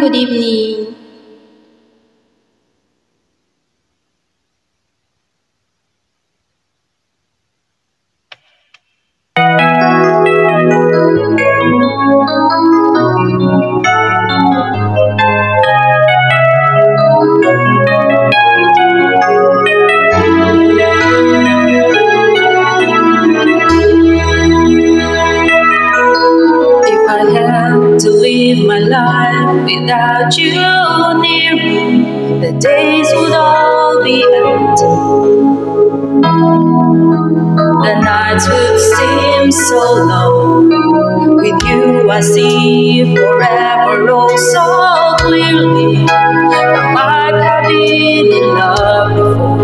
good evening. If I have to live my life without you near me, the days would all be empty. The nights would seem so long. With you I see forever oh so clearly. I might have been in love before,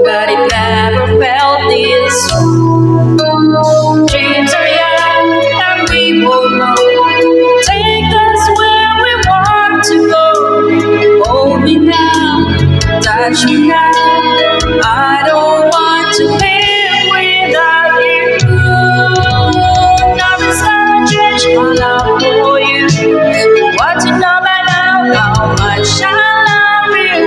but it never felt this strong. Dreams are young and we both know. Take us where we want to go. Hold me now, touch me now. I don't want to live without you. Nothing's gonna change my love for you. You want to know by now how much I love you.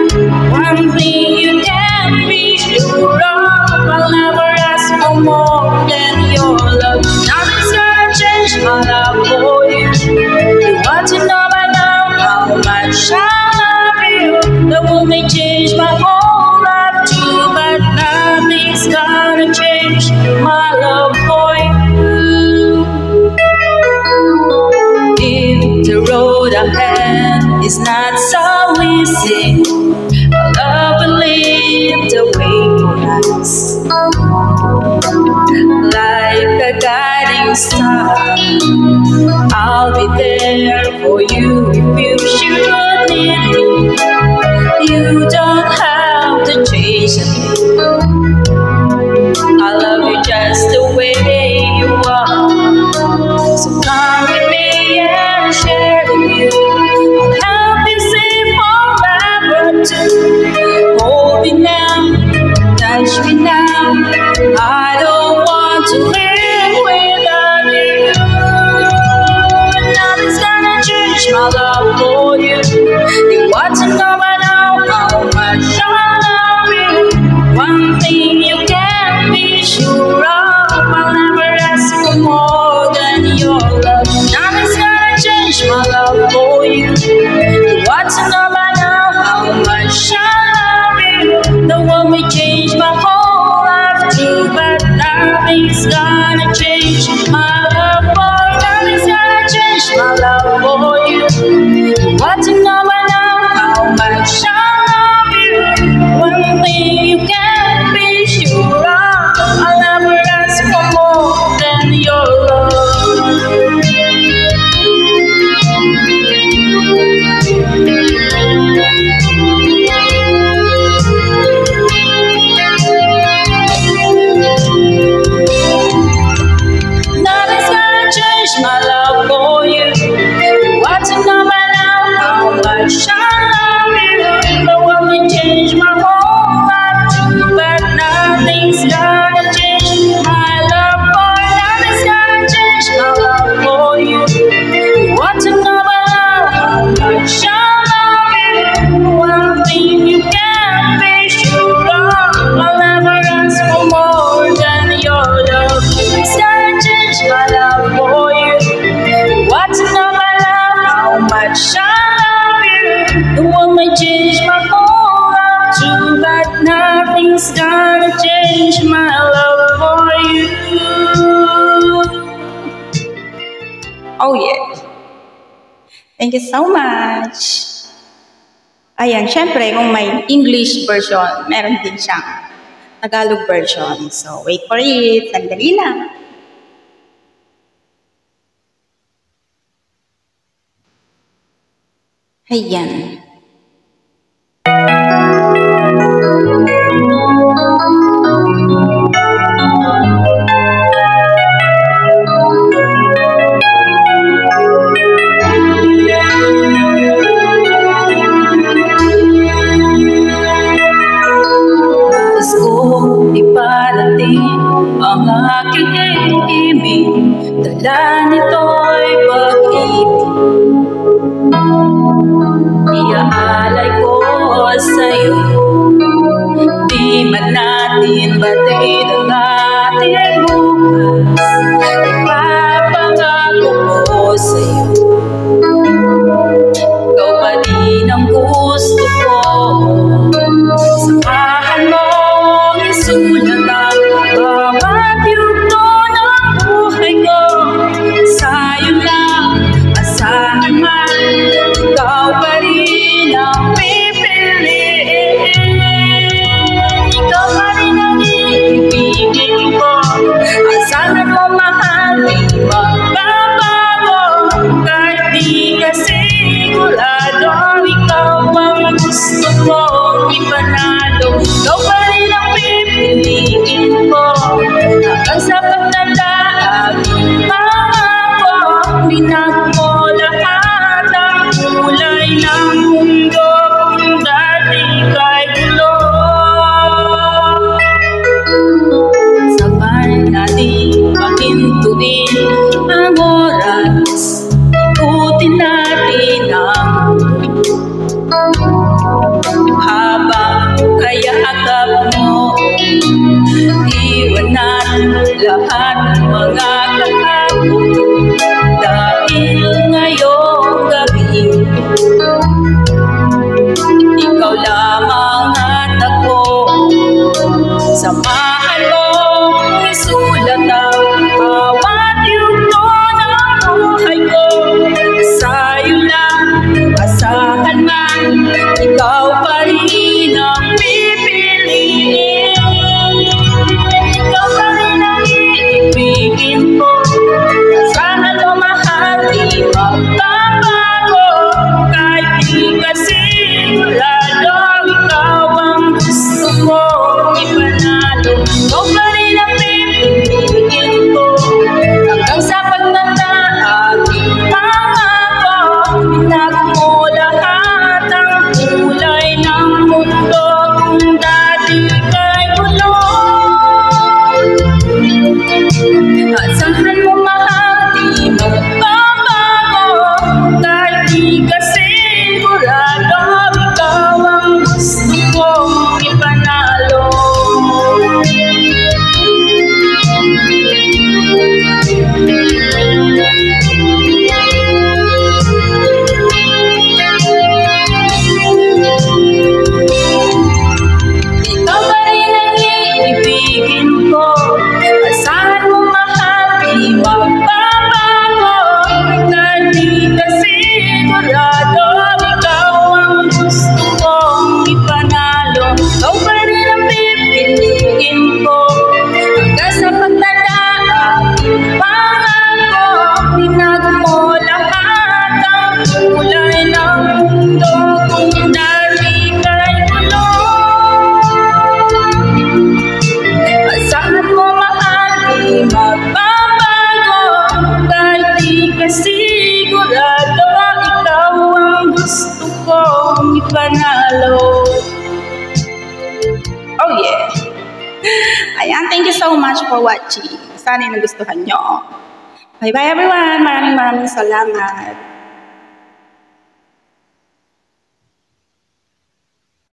One thing you can be sure of, I'll never ask for more than your love. Nothing's gonna change my love for you. You want to know by now how much I love you. The world may change my whole life too, but nothing's gonna change my love for you. If the road ahead is not so easy, love will lead the way for us. Like a guiding star, I'll be there for you if you should need me. You don't have to chase me. I love you just the way you are. So come with me and share the view. I'll help you see forever too. Hold me now, touch me now. I don't want to live without you. Nothing's gonna change my love for you. You want to know by now how much I love you. One thing you can be sure of, I'll never ask for more than your love. Nothing's gonna change my love for you. You want to know by now how much I love you. The world may change my whole life too, but nothing's gonna change my love for you. Nothing's gonna change my love for you. You want to know by now how much I love you. One thing you can be sure of, I'll never ask for more than your love. Nothing's gonna change my love for you. You want to know by now how much I love you. The world may change my whole life too, but nothing's gonna change my love for you. Nothing's gonna change my love for you. You want to know by now how much I love you. One thing you can be sure of, I'll never ask for more than your love. Nothing's gonna change my love for you. You want to know by now how much I love you. The world may change my whole life too, but nothing's gonna change my love for you. Oh yeah. Thank you so much. Ayan, syempre kung may English version, meron din siyang Tagalog version. So wait for it. Sandali lang. Ayan. Ang aking ibig, dala nito'y pag-ibig. pag-ibig. Iaalay ko sa'yo, di man natin batid ang ating bukas. Ipapangako ko sa'yo, ikaw pa din ang gusto ko. Samahan mo isulat ang bawat yugto ng buhay ko. Sa'yo lang, asahan man, ikaw pa rin ang pipiliin. Ikaw pa rin ang iibigin ko. Asahan mo, mahal, di magbabago. Kahit di ka sigurado, ikaw ang gusto kong ipanalo. Ikaw pa rin ang pipiliin ko. Hanggang sa pagtanda, aking pangako. Binago mo lahat ang kulay ng mundo kung dati kay gulo. Sabay natin pahintuin ang oras, ikutin natin ang habang kayakap mo. Iwan natin lahat ng mga kahapon, dahil ngayong gabi ikaw lamang at ako. Samahan mo isulat ang bawat yugto ng buhay ko. Sa'yo lang, asahan man, ikaw pa rin ang pipiliin. Ikaw pa rin ang iibigin ko. Asahan mo, mahal, di magbabago. Kahit di ka sigurado, ikaw ang gusto kong ipanalo. Ikaw pa rin ang pipiliin ko. Hanggang sa pagtanda, aking pangako. Binago mo lahat ang kulay ng mundo kung dati kay gulo. Asahan mo, mahal, di magbabago. Kahit di ka sigurado, ikaw ang gusto kong ipanalo. Ikaw pa rin ang iibigin ko. Asahan mo, mahal, di magbabago. Kahit di ka sigurado, ikaw ang gusto kong ipanalo. Ikaw pa rin ang pipiliin ko. Hanggang sa pagtanda, aking pangako. Binago mo lahat ang kulay ng mundo kung dati kay gulo. Asahan mo, mahal, di magbabago. Kahit di ka sigurado, ikaw ang gusto kong ipanalo. Oh yeah! Ayan, thank you so much for watching. Sana nagustuhan nyo. Bye-bye everyone! Maraming salamat.